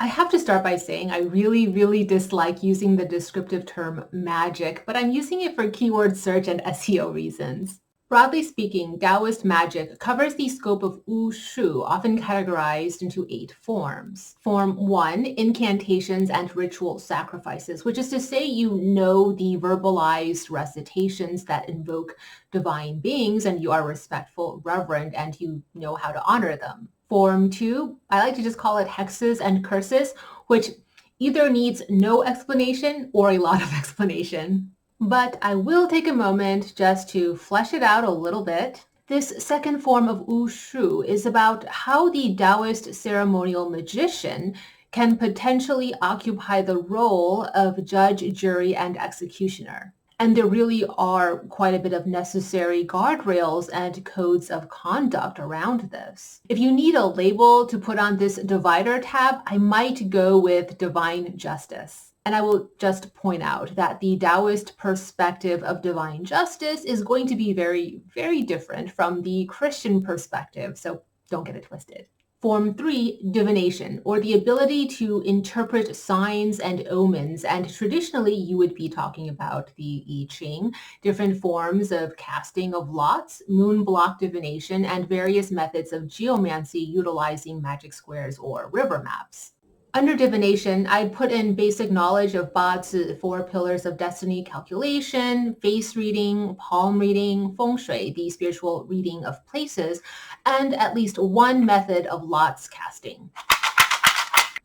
I have to start by saying I really dislike using the descriptive term magic, but I'm using it for keyword search and SEO reasons. Broadly speaking, Taoist magic covers the scope of ushu, often categorized into 8 forms. Form 1, incantations and ritual sacrifices, which is to say you know the verbalized recitations that invoke divine beings and you are respectful, reverent, and you know how to honor them. Form 2, I like to just call it hexes and curses, which either needs no explanation or a lot of explanation. But I will take a moment just to flesh it out a little bit. This second form of ushu is about how the Taoist ceremonial magician can potentially occupy the role of judge, jury, and executioner. And there really are quite a bit of necessary guardrails and codes of conduct around this. If you need a label to put on this divider tab, I might go with divine justice. And I will just point out that the Taoist perspective of divine justice is going to be very different from the Christian perspective, so don't get it twisted. Form 3, divination, or the ability to interpret signs and omens. And traditionally, you would be talking about the I Ching, different forms of casting of lots, moon block divination, and various methods of geomancy utilizing magic squares or river maps. Under divination, I'd put in basic knowledge of Bazi, 4 pillars of destiny calculation, face reading, palm reading, feng shui, the spiritual reading of places, and at least one method of lots casting.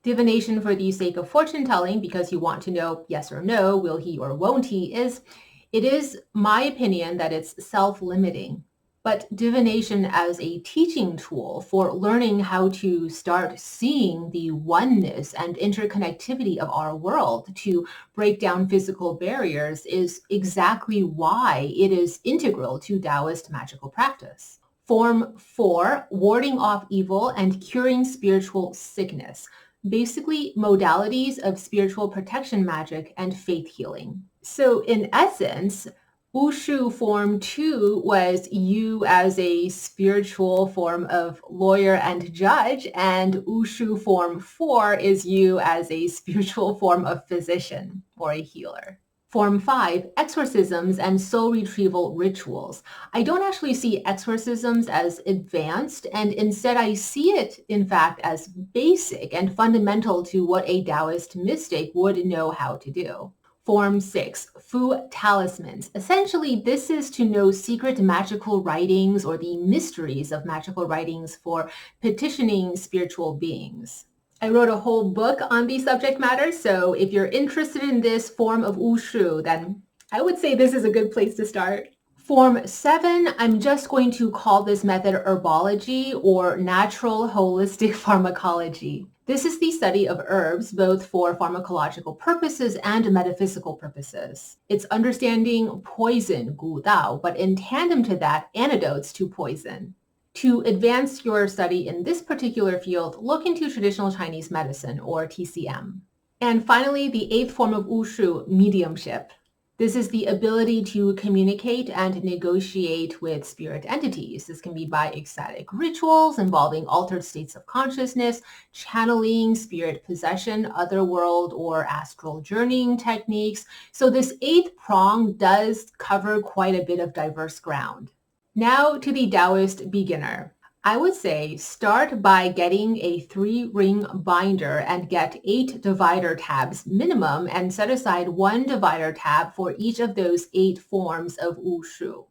Divination for the sake of fortune telling, because you want to know yes or no, will he or won't he, it is my opinion that it's self-limiting. But divination as a teaching tool for learning how to start seeing the oneness and interconnectivity of our world to break down physical barriers is exactly why it is integral to Taoist magical practice. Form 4, warding off evil and curing spiritual sickness. Basically, modalities of spiritual protection magic and faith healing. So in essence, Ushu form 2 was you as a spiritual form of lawyer and judge, and Ushu form 4 is you as a spiritual form of physician or a healer. Form 5, exorcisms and soul retrieval rituals. I don't actually see exorcisms as advanced, and instead I see it, in fact, as basic and fundamental to what a Taoist mystic would know how to do. Form 6, Fu talismans. Essentially, this is to know secret magical writings or the mysteries of magical writings for petitioning spiritual beings. I wrote a whole book on the subject matter, so if you're interested in this form of ushu, then I would say this is a good place to start. Form 7, I'm just going to call this method herbology or natural holistic pharmacology. This is the study of herbs, both for pharmacological purposes and metaphysical purposes. It's understanding poison, 古道, but in tandem to that, antidotes to poison. To advance your study in this particular field, look into traditional Chinese medicine, or TCM. And finally, the 8th form of ushu, mediumship. This is the ability to communicate and negotiate with spirit entities. This can be by ecstatic rituals involving altered states of consciousness, channeling, spirit possession, otherworld or astral journeying techniques. So this 8th prong does cover quite a bit of diverse ground. Now to the Taoist beginner. I would say start by getting a 3-ring binder and get 8 divider tabs minimum and set aside 1 divider tab for each of those 8 forms of ushu.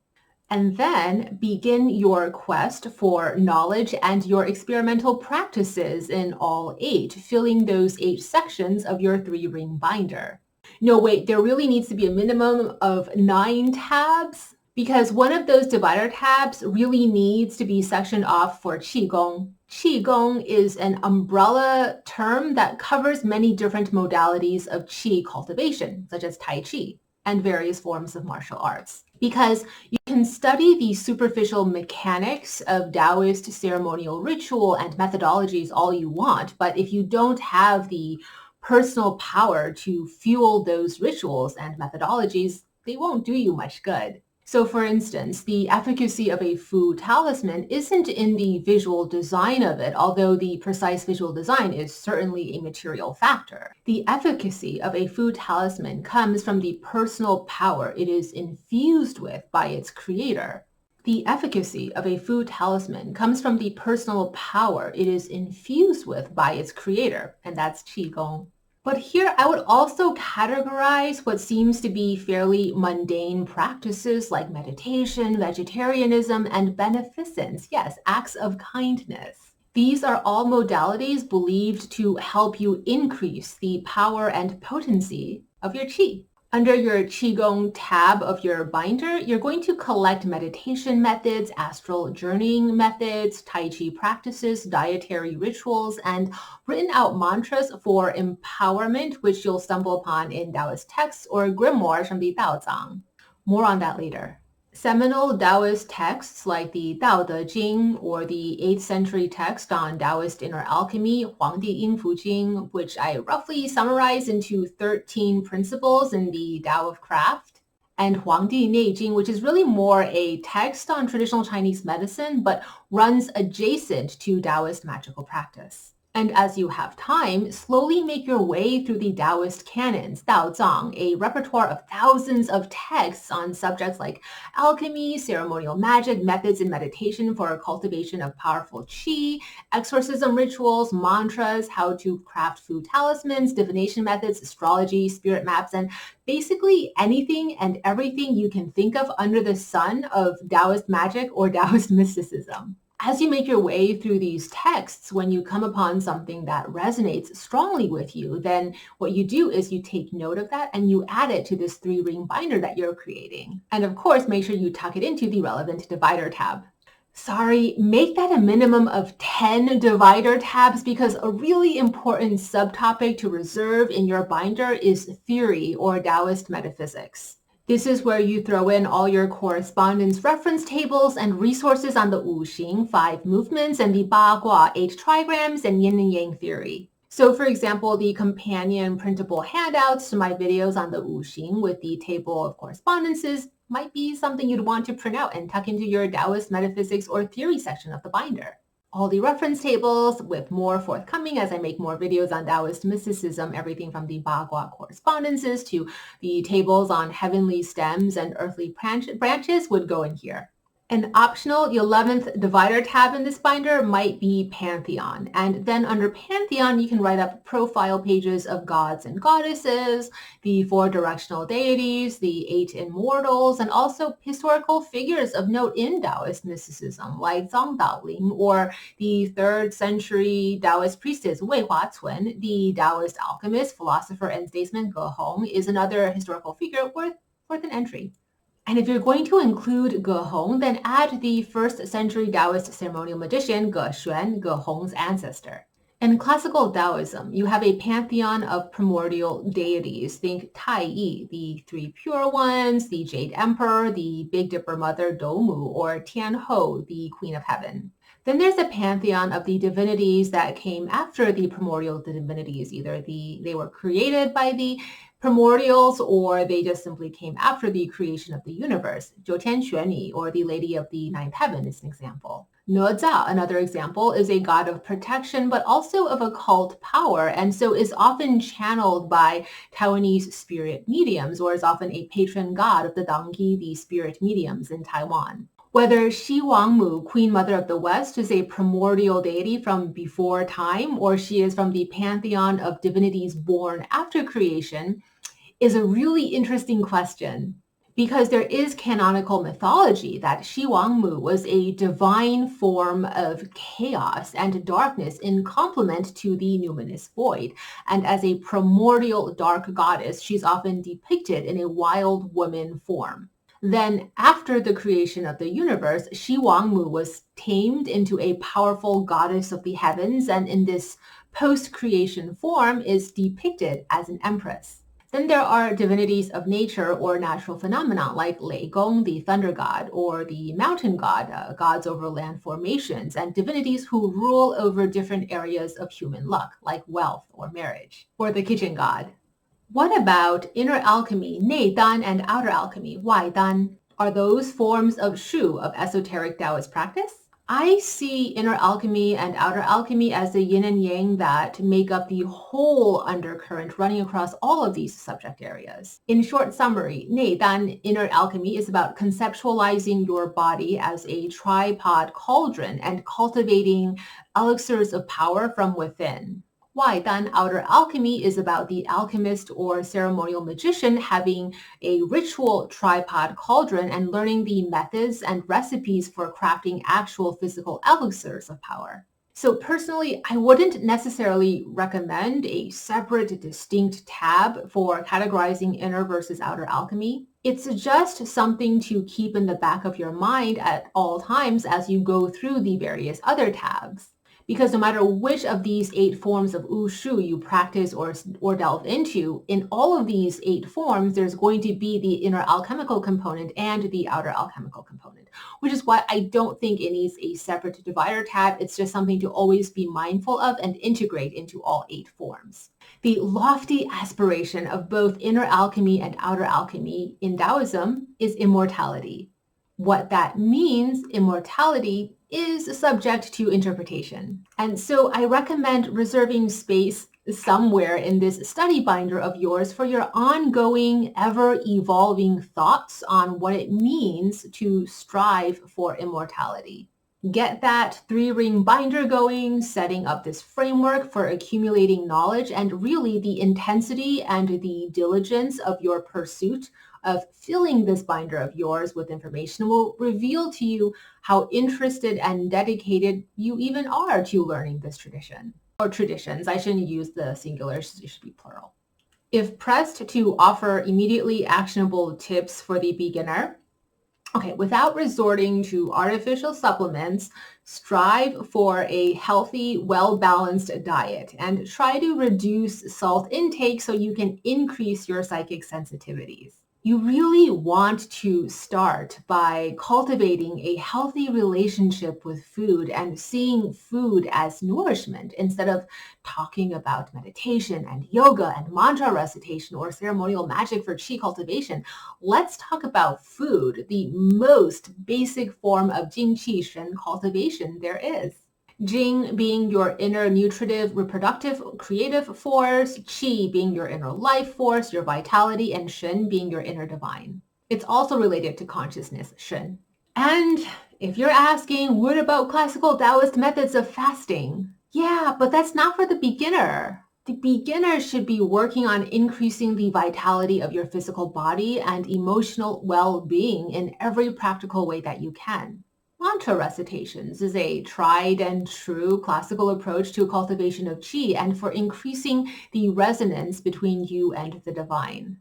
And then begin your quest for knowledge and your experimental practices in all 8, filling those 8 sections of your 3-ring binder. No, wait, there really needs to be a minimum of 9 tabs, because one of those divider tabs really needs to be sectioned off for Qigong. Qigong is an umbrella term that covers many different modalities of Qi cultivation, such as Tai Chi and various forms of martial arts. Because you can study the superficial mechanics of Taoist ceremonial ritual and methodologies all you want, but if you don't have the personal power to fuel those rituals and methodologies, they won't do you much good. So for instance, the efficacy of a food talisman isn't in the visual design of it, although the precise visual design is certainly a material factor. The efficacy of a food talisman comes from the personal power it is infused with by its creator. The efficacy of a food talisman comes from the personal power it is infused with by its creator, and that's Qigong. But here I would also categorize what seems to be fairly mundane practices like meditation, vegetarianism, and beneficence. Yes, acts of kindness. These are all modalities believed to help you increase the power and potency of your qi. Under your Qigong tab of your binder, you're going to collect meditation methods, astral journeying methods, Tai Chi practices, dietary rituals, and written out mantras for empowerment, which you'll stumble upon in Taoist texts or grimoires from the Daozang. More on that later. Seminal Taoist texts like the Tao Te Ching or the 8th century text on Taoist inner alchemy, Huangdi Yingfu Jing, which I roughly summarize into 13 principles in the Tao of Craft, and Huangdi Neijing, which is really more a text on traditional Chinese medicine, but runs adjacent to Taoist magical practice. And as you have time, slowly make your way through the Taoist canons, Daozang, a repertoire of thousands of texts on subjects like alchemy, ceremonial magic, methods in meditation for cultivation of powerful qi, exorcism rituals, mantras, how to craft food talismans, divination methods, astrology, spirit maps, and basically anything and everything you can think of under the sun of Taoist magic or Taoist mysticism. As you make your way through these texts, when you come upon something that resonates strongly with you, then what you do is you take note of that and you add it to this 3-ring binder that you're creating. And of course, make sure you tuck it into the relevant divider tab. Sorry, make that a minimum of 10 divider tabs because a really important subtopic to reserve in your binder is theory or Taoist metaphysics. This is where you throw in all your correspondence reference tables and resources on the wuxing, 5 movements, and the ba gua, 8 trigrams, and yin and yang theory. So for example, the companion printable handouts to my videos on the wuxing with the table of correspondences might be something you'd want to print out and tuck into your Taoist metaphysics or theory section of the binder. All the reference tables with more forthcoming as I make more videos on Taoist mysticism, everything from the Bagua correspondences to the tables on heavenly stems and earthly branches would go in here. An optional 11th divider tab in this binder might be Pantheon. And then under Pantheon, you can write up profile pages of gods and goddesses, the 4 directional deities, the 8 immortals, and also historical figures of note in Taoist mysticism, like Zhang Daoling, or the 3rd century Taoist priestess Wei Huacun, the Taoist alchemist, philosopher, and statesman Ge Hong is another historical figure worth an entry. And if you're going to include Ge Hong, then add the 1st century Taoist ceremonial magician Ge Xuan, Ge Hong's ancestor. In classical Taoism, you have a pantheon of primordial deities. Think Tai Yi, the 3 pure ones, the Jade Emperor, the Big Dipper Mother Doumu, or Tian Ho, the Queen of Heaven. Then there's a pantheon of the divinities that came after the primordial divinities. Either they were created by the primordials or they just simply came after the creation of the universe. Zhou Tian Xuanyi, or the Lady of the Ninth Heaven, is an example. Neza, another example, is a god of protection, but also of occult power, and so is often channeled by Taiwanese spirit mediums, or is often a patron god of the Dangyi, the spirit mediums in Taiwan. Whether Shi Wangmu, Queen Mother of the West, is a primordial deity from before time, or she is from the pantheon of divinities born after creation, is a really interesting question, because there is canonical mythology that Shi Wangmu was a divine form of chaos and darkness in complement to the numinous void. And as a primordial dark goddess, she's often depicted in a wild woman form. Then after the creation of the universe, Shi Wangmu was tamed into a powerful goddess of the heavens, and in this post-creation form is depicted as an empress. Then there are divinities of nature or natural phenomena like Lei Gong, the thunder god, or the mountain god, gods over land formations, and divinities who rule over different areas of human luck, like wealth or marriage, or the kitchen god. What about inner alchemy, 内丹, and outer alchemy, 外丹? Are those forms of shu, of esoteric Taoist practice? I see inner alchemy and outer alchemy as the yin and yang that make up the whole undercurrent running across all of these subject areas. In short summary, 内丹 inner alchemy is about conceptualizing your body as a tripod cauldron and cultivating elixirs of power from within. 外丹 outer alchemy is about the alchemist or ceremonial magician having a ritual tripod cauldron and learning the methods and recipes for crafting actual physical elixirs of power. So personally, I wouldn't necessarily recommend a separate, distinct tab for categorizing inner versus outer alchemy. It's just something to keep in the back of your mind at all times as you go through the various other tabs. Because no matter which of these 8 forms of ushu you practice or delve into, in all of these 8 forms, there's going to be the inner alchemical component and the outer alchemical component, which is why I don't think it needs a separate divider tab. It's just something to always be mindful of and integrate into all 8 forms. The lofty aspiration of both inner alchemy and outer alchemy in Taoism is immortality. What that means, immortality, is subject to interpretation. And so I recommend reserving space somewhere in this study binder of yours for your ongoing, ever-evolving thoughts on what it means to strive for immortality. Get that 3-ring binder going, setting up this framework for accumulating knowledge, and really the intensity and the diligence of your pursuit of filling this binder of yours with information will reveal to you how interested and dedicated you even are to learning this tradition. Or traditions, I shouldn't use the singular, it should be plural. If pressed to offer immediately actionable tips for the beginner, without resorting to artificial supplements, strive for a healthy, well-balanced diet and try to reduce salt intake so you can increase your psychic sensitivities. You really want to start by cultivating a healthy relationship with food and seeing food as nourishment instead of talking about meditation and yoga and mantra recitation or ceremonial magic for qi cultivation. Let's talk about food, the most basic form of jing qi shen cultivation there is. Jing being your inner nutritive, reproductive, creative force, Qi being your inner life force, your vitality, and Shen being your inner divine. It's also related to consciousness, Shen. And if you're asking, what about classical Taoist methods of fasting? Yeah, but that's not for the beginner. The beginner should be working on increasing the vitality of your physical body and emotional well-being in every practical way that you can. Mantra recitations is a tried and true classical approach to cultivation of qi and for increasing the resonance between you and the divine.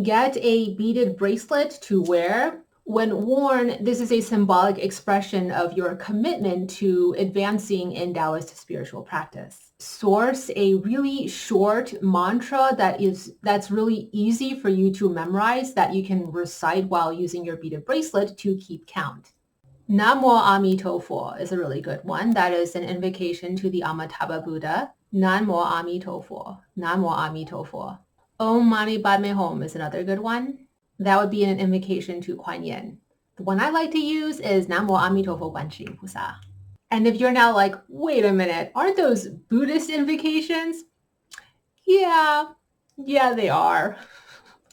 Get a beaded bracelet to wear. When worn, this is a symbolic expression of your commitment to advancing in Taoist spiritual practice. Source a really short mantra that's really easy for you to memorize that you can recite while using your beaded bracelet to keep count. Namo Amitofo is a really good one. That is an invocation to the Amitabha Buddha. Namo Amitofo. Namo Amitofo. Om Mani Padme Hum is another good one. That would be an invocation to Kuan Yin. The one I like to use is Namo Amitofo Guanxi Pusa. And if you're now like, wait a minute, aren't those Buddhist invocations? Yeah, they are.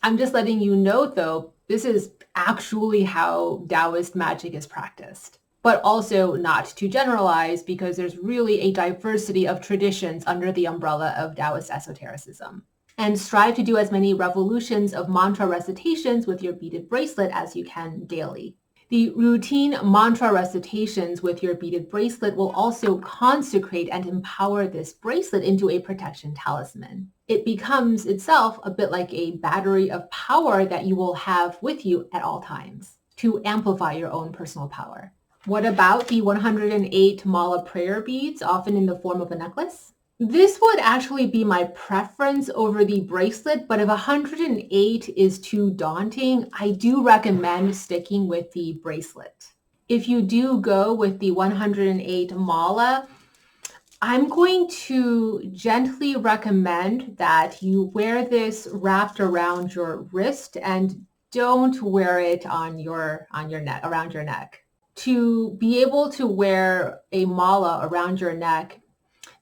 I'm just letting you know, though, this is actually how Taoist magic is practiced. But also not to generalize because there's really a diversity of traditions under the umbrella of Taoist esotericism. And strive to do as many revolutions of mantra recitations with your beaded bracelet as you can daily. The routine mantra recitations with your beaded bracelet will also consecrate and empower this bracelet into a protection talisman. It becomes itself a bit like a battery of power that you will have with you at all times to amplify your own personal power. What about the 108 mala prayer beads, often in the form of a necklace? This would actually be my preference over the bracelet, but if 108 is too daunting, I do recommend sticking with the bracelet. If you do go with the 108 mala, I'm going to gently recommend that you wear this wrapped around your wrist and don't wear it on your neck, around your neck. To be able to wear a mala around your neck,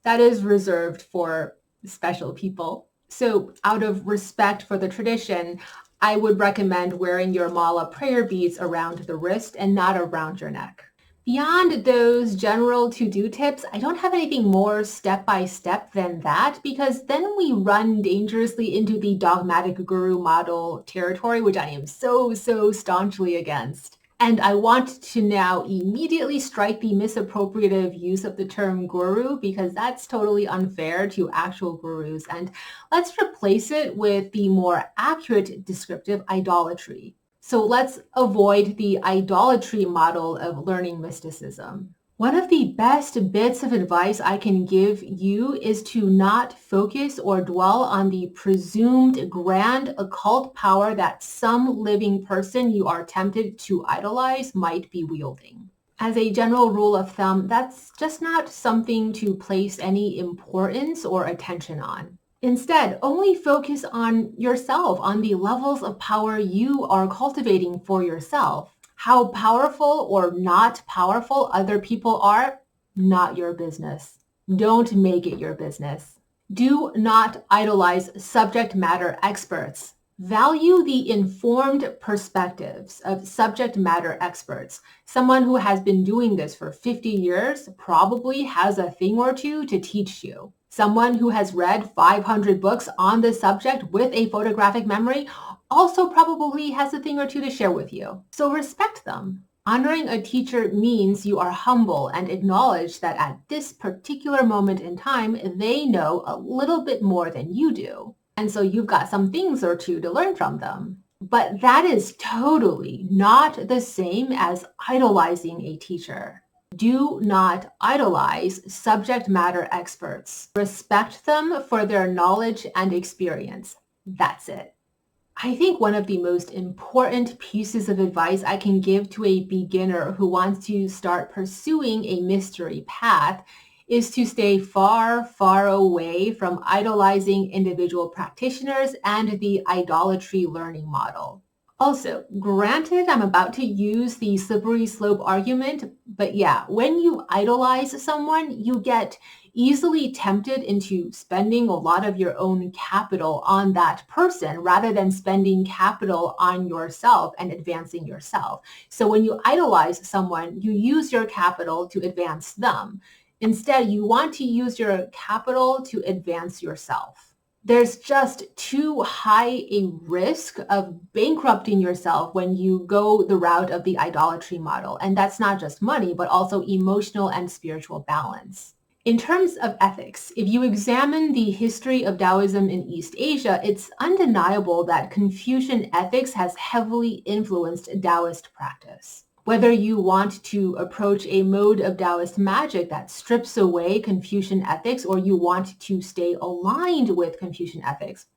that is reserved for special people. So out of respect for the tradition, I would recommend wearing your mala prayer beads around the wrist and not around your neck. Beyond those general to-do tips, I don't have anything more step-by-step than that, because then we run dangerously into the dogmatic guru model territory, which I am so staunchly against. And I want to now immediately strike the misappropriative use of the term guru, because that's totally unfair to actual gurus. And let's replace it with the more accurate descriptive idolatry. So let's avoid the idolatry model of learning mysticism. One of the best bits of advice I can give you is to not focus or dwell on the presumed grand occult power that some living person you are tempted to idolize might be wielding. As a general rule of thumb, that's just not something to place any importance or attention on. Instead, only focus on yourself, on the levels of power you are cultivating for yourself. How powerful or not powerful other people are, not your business. Don't make it your business. Do not idolize subject matter experts. Value the informed perspectives of subject matter experts. Someone who has been doing this for 50 years probably has a thing or two to teach you. Someone who has read 500 books on this subject with a photographic memory also probably has a thing or two to share with you. So respect them. Honoring a teacher means you are humble and acknowledge that at this particular moment in time, they know a little bit more than you do. And so you've got some things or two to learn from them. But that is totally not the same as idolizing a teacher. Do not idolize subject matter experts. Respect them for their knowledge and experience. That's it. I think one of the most important pieces of advice I can give to a beginner who wants to start pursuing a mystery path is to stay far away from idolizing individual practitioners and the idolatry learning model. Also, granted, I'm about to use the slippery slope argument, but yeah, when you idolize someone, you get easily tempted into spending a lot of your own capital on that person rather than spending capital on yourself and advancing yourself. So when you idolize someone, you use your capital to advance them. Instead, you want to use your capital to advance yourself. There's just too high a risk of bankrupting yourself when you go the route of the idolatry model. And that's not just money, but also emotional and spiritual balance. In terms of ethics, if you examine the history of Taoism in East Asia, it's undeniable that Confucian ethics has heavily influenced Taoist practice. Whether you want to approach a mode of Taoist magic that strips away Confucian ethics or you want to stay aligned with Confucian ethics,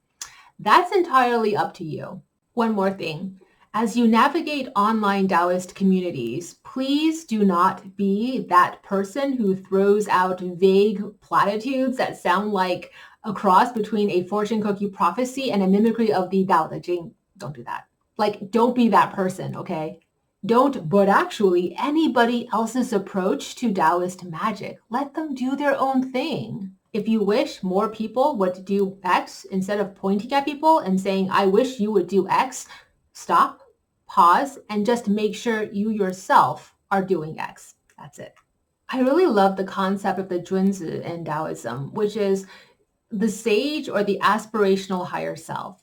that's entirely up to you. One more thing. As you navigate online Taoist communities, please do not be that person who throws out vague platitudes that sound like a cross between a fortune cookie prophecy and a mimicry of the Tao Te Ching. Don't do that. Don't be that person, okay? Don't, but actually anybody else's approach to Taoist magic. Let them do their own thing. If you wish more people would do X, instead of pointing at people and saying, I wish you would do X, stop, pause, and just make sure you yourself are doing X. That's it. I really love the concept of the junzi in Taoism, which is the sage or the aspirational higher self.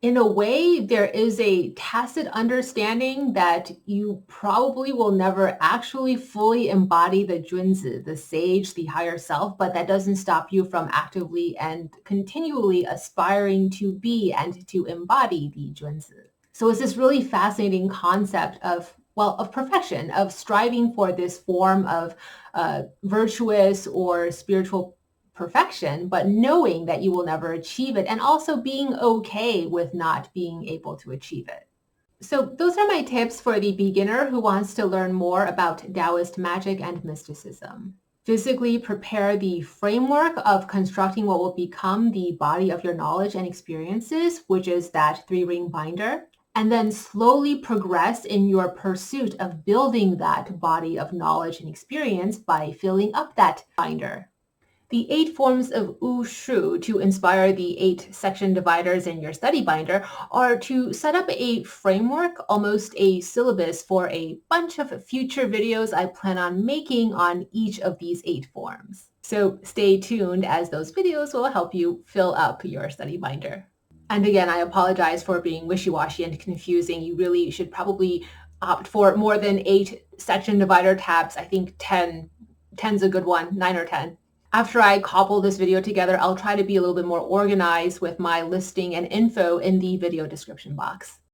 In a way, there is a tacit understanding that you probably will never actually fully embody the junzi, the sage, the higher self, but that doesn't stop you from actively and continually aspiring to be and to embody the junzi. So it's this really fascinating concept of perfection, of striving for this form of virtuous or spiritual perfection, but knowing that you will never achieve it, and also being okay with not being able to achieve it. So those are my tips for the beginner who wants to learn more about Taoist magic and mysticism. Physically prepare the framework of constructing what will become the body of your knowledge and experiences, which is that 3-ring binder. and then slowly progress in your pursuit of building that body of knowledge and experience by filling up that binder. The 8 forms of ushu to inspire the 8 section dividers in your study binder are to set up a framework, almost a syllabus for a bunch of future videos I plan on making on each of these 8 forms. So stay tuned as those videos will help you fill up your study binder. And again, I apologize for being wishy-washy and confusing. You really should probably opt for more than 8 section divider tabs. I think 10's a good one, 9 or 10. After I cobble this video together, I'll try to be a little bit more organized with my listing and info in the video description box.